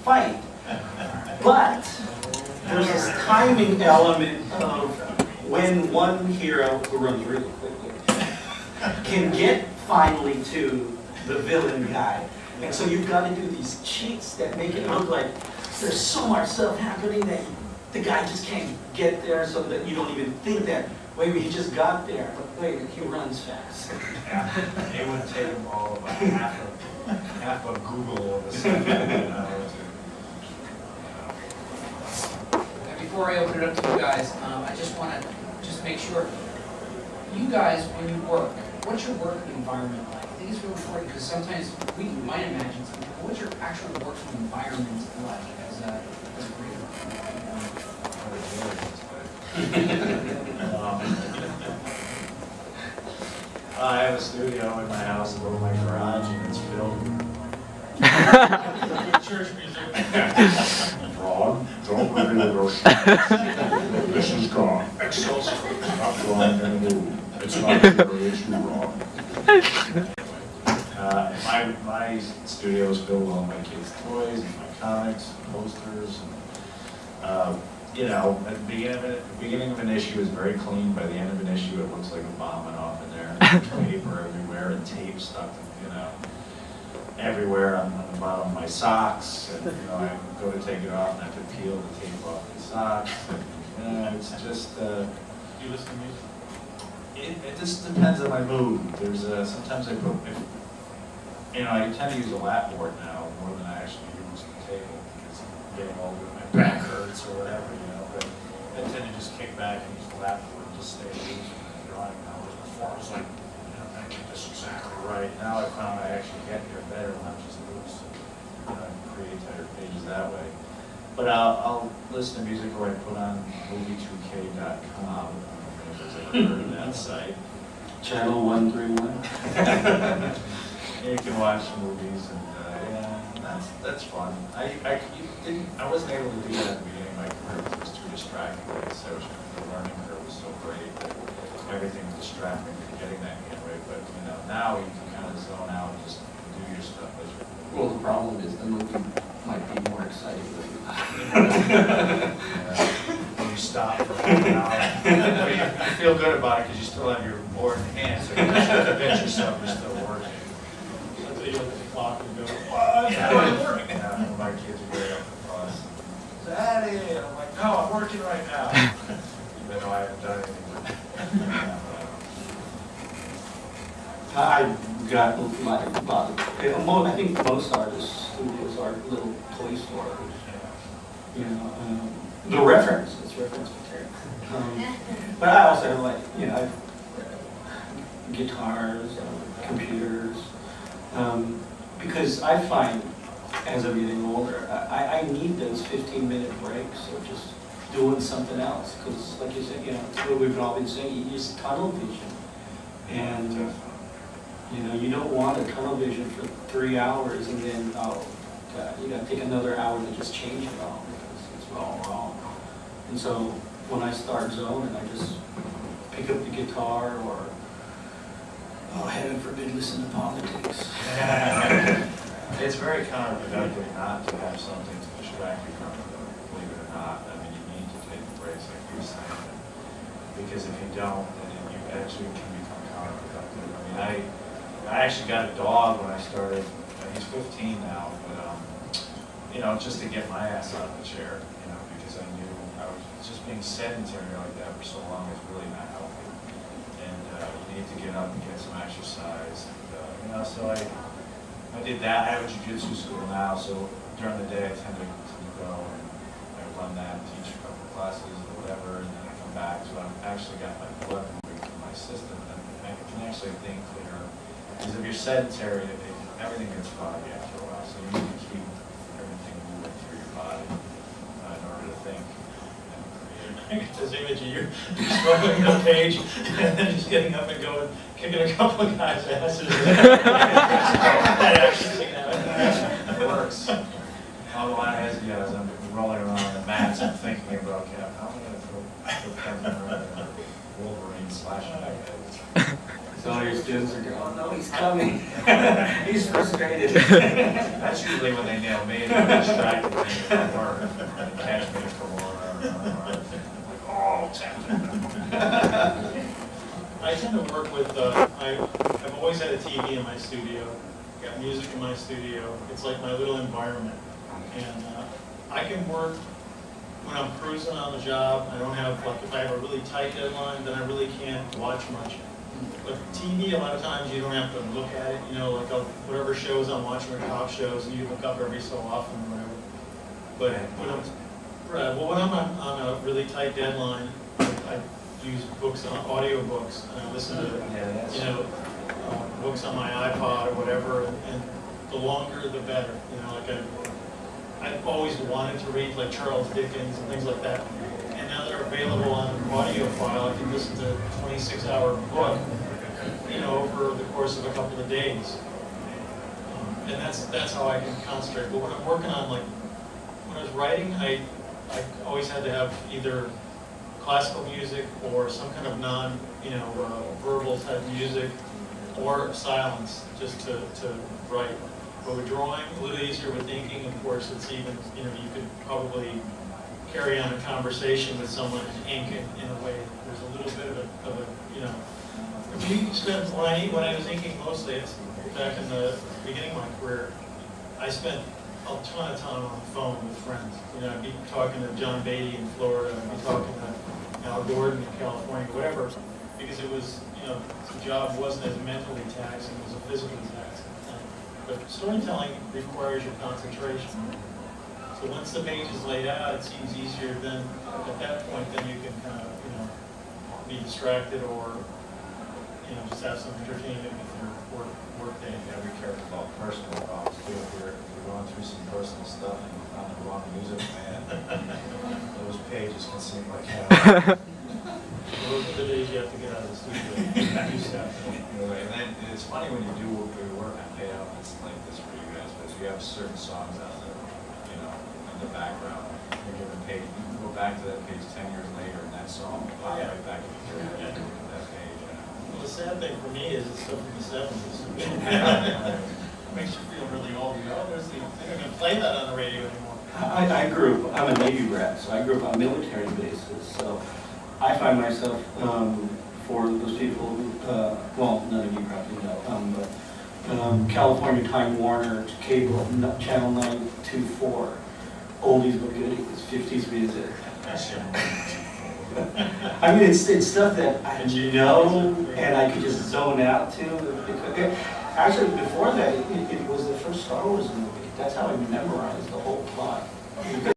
fight. But there's this timing element of when one hero who runs really quickly can get finally to the villain guy. And so you've got to do these cheats that make it look like there's so much stuff happening that the guy just can't get there, so that you don't even think that, wait, he just got there, but wait, he runs fast. Yeah, it would take them all about half of Google of a second, And before I open it up to you guys, I just want to make sure, you guys, when you work, what's your working environment like? I think it's really important because sometimes we might imagine something, but what's your actual working environment like as a creator? I have a studio in my house, a little my garage, and it's filled with church music. Ron, don't reveal your This is gone. Excelsior. Not flying in the moon. It's not you, it's you, Ron. My studio is filled with all my kids' toys and my comics, and posters, and you know, at the beginning of an issue is very clean. By the end of an issue, it looks like a bomb went off in there. There's paper everywhere and tape stuck, you know, everywhere on the bottom of my socks. And you know, I go to take it off and I have to peel the tape off the socks. And, it's just. You listen to music? It just depends on my mood. There's sometimes I put, you know, I tend to use a lap board now more than I actually use the table because I'm getting older, my back hurts or whatever, you know. But I tend to just kick back and use the lap board and just stay loose in the drawing. Now, before I was like, you know, I get this exactly right. Now I found I actually get here better when I'm just loose and create tighter pages that way. But I'll listen to music or I put on movie2k.com. Heard of that site. Channel 131. You can watch movies and yeah, that's fun. I wasn't able to do that at the beginning of my career because it was too distracting. The learning curve was so great that everything was distracting from getting that camera. But you know, now you can kind of zone out and just do your stuff. Well, the problem is the movie might be more exciting than you. You stop for half an hour. You feel good about it because you still have your board in hand, so you just convince yourself you're still working. So you look at the clock and go, what? I'm working. Yeah, my kids are very up for us. Daddy, I'm like, no, I'm working right now. Even though I haven't done anything. I've got I think most artists' studios are little toy stores. You know, the reference, it's reference material. But I also have like, you know, guitars, computers, because I find as I'm getting older, I need those 15-minute breaks of just doing something else. Because like you said, you know, it's what we've all been saying, you use tunnel vision. And you know, you don't want a tunnel vision for 3 hours and then, oh, God, you gotta take another hour to just change it all because it's all wrong. And so when I start zoning, I just pick up the guitar or, oh, heaven forbid, listen to politics. It's very counterproductive not to have something to distract you from it, believe it or not. I mean, you need to take breaks like you were saying. Because if you don't, then you actually can become counterproductive. I mean, I actually got a dog when I started. He's 15 now, but you know, just to get my ass out of the chair, you know, because I knew I was just being sedentary like that for so long is really not healthy. And you need to get up and get some exercise. And, you know, so I did that. I have a jiu-jitsu school now, so during the day I tend to go and I run that, teach a couple classes or whatever, and then I come back. So I've actually got my blood moving through my system, and I can actually think clearer. Because if you're sedentary, everything gets foggy after a while, so you need to keep everything moving through your body in order to think and create. I get this image of you struggling the page and then just getting up and going, kicking a couple of guys' asses. That actually It works. All the line is, yeah, as I'm rolling around on the mats, I'm thinking about, yeah, how am I gonna throw Kevin around Wolverine slashing back heads? So all your students are going, oh no, he's coming. He's frustrated. That's usually when they nail me, they're distracted, they don't work, and catch me for more, like, oh, I tend to work with, I've always had a TV in my studio, got music in my studio. It's like my little environment. And I can work when I'm cruising on the job. I don't have, like, if I have a really tight deadline, then I really can't watch much. But TV, a lot of times you don't have to look at it, you know, like whatever shows I'm watching or top shows, you look up every so often or whatever. But when I'm on a really tight deadline, I use books, audio books, and I listen to, you know, books on my iPod or whatever, and the longer the better. You know, like I've always wanted to read like Charles Dickens and things like that. And now they're available on an audio file. I can listen to a 26-hour book, you know, over the course of a couple of days. And that's how I can concentrate. But when I'm working on, like, when I was writing, I always had to have either classical music or some kind of verbal type music, or silence, just to write. But with drawing, a little easier. With inking, of course, it's even, you know, you could probably carry on a conversation with someone and ink it in a way. There's a little bit of a you know, we spent, when I was inking mostly, it's back in the beginning of my career, I spent a ton of time on the phone with friends. You know, I'd be talking to John Beatty in Florida, I'd be talking to Al Gordon in California, whatever, because it was, you know, the job wasn't as mentally taxing, it was a physically taxing. But storytelling requires your concentration. So once the page is laid out, it seems easier then, at that point, then you can kind of, you know, be distracted or, you know, just have some entertainment with your work day. You gotta be careful about personal thoughts too. If you're going through some personal stuff and you found the wrong music, man, those pages can seem like hell. Those are the days you have to get out of the studio and do stuff. And then it's funny when you do work on payout, it's like this for you guys, but if you have certain songs out there, you know, in the background, you're given page, you can go back to that page 10 years later and that song will pop right back into that page. Well, the sad thing for me is it's stuff from the 70s. Makes you feel really old. You know, they're not going to play that on the radio anymore. I'm a Navy brat, so I grew up on military bases, so I find myself, for those people, well, none of you probably know, but California Time Warner Cable, Channel 924, oldies but goodies, 50s music. I mean, it's stuff that I know and I could just zone out to. Actually, before that, it was the first Star Wars movie. That's how I memorized the whole plot.